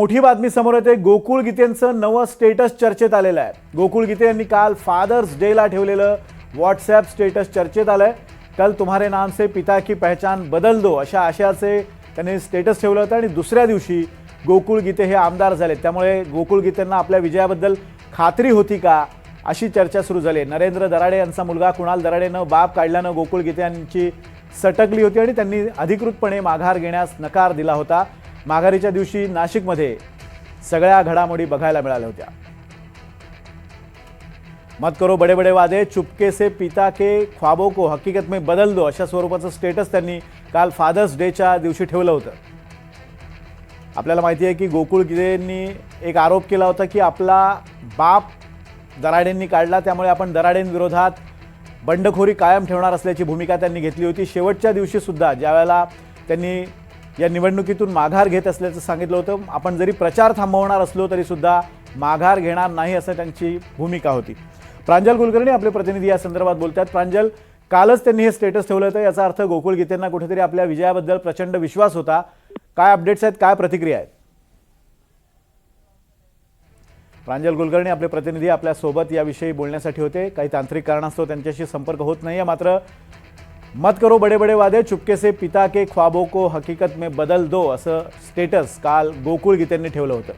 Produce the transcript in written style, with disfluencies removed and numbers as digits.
मोठी बातमी समोर येते। गोकुळ गीतेंचं नवं स्टेटस चर्चेत आलेलं आहे। गोकुळ गीते यांनी काल फादर्स डे ला ठेवलेलं व्हॉट्सॲप स्टेटस चर्चेत आलंय। कल तुम्हारे नाम से पिता की पहचान बदल दो अशा आशयाचे त्यांनी स्टेटस ठेवलं होतं आणि दुसऱ्या दिवशी गोकुळ गीते हे आमदार झाले। त्यामुळे गोकुळ गीतेंना आपल्या विजयाबद्दल खात्री होती का अशी चर्चा सुरू झाली। नरेंद्र दराडे यांचा मुलगा कुणाल दराडेनं बाप काढल्यानं गोकुळ गीते यांची सटकली होती आणि त्यांनी अधिकृतपणे माघार घेण्यास नकार दिला होता। माघारीच्या दिवशी नाशिकमध्ये सगळ्या घडामोडी बघायला मिळाल्या होत्या। मत करो बड़े बड़े वादे, चुपके से पिता के ख्वाबों को हकीकत में बदल दो अशा स्वरूपाचं स्टेटस त्यांनी काल फादर्स डेच्या दिवशी ठेवलं होतं। आपल्याला माहिती आहे की गोकुळ गीतेंनी एक आरोप केला होता की आपला बाप दराडेंनी काढला, त्यामुळे आपण दराडेंविरोधात बंडखोरी कायम ठेवणार असल्याची भूमिका त्यांनी घेतली होती। शेवटच्या दिवशी सुद्धा ज्यावेळेला त्यांनी या निवडणुकीतून माघार घेत असल्याचं सांगितलं होतं, आपण जरी प्रचार थांबवणार असलो तरी सुद्धा माघार घेणार नाही असं त्यांची भूमिका होती। प्रांजल कुलकर्णी आपले प्रतिनिधी या संदर्भात बोलतात। प्रांजल, कालच त्यांनी हे स्टेटस ठेवलं होतं, याचा अर्थ गोकुळ गीतेंना कुठेतरी आपल्या विजयाबद्दल प्रचंड विश्वास होता। काय अपडेट्स आहेत, काय प्रतिक्रिया आहेत? प्रांजल कुलकर्णी आपले प्रतिनिधी आपल्या सोबत याविषयी बोलण्यासाठी होते। काही तांत्रिक कारणास्तव त्यांच्याशी संपर्क होत नाहीये। मात्र मत करो बड़े बड़े वादे, चुपके से पिता के ख्वाबों को हकीकत में बदल दो असं स्टेटस काल गोकुळ गीतेंनी ठेवलं होतं।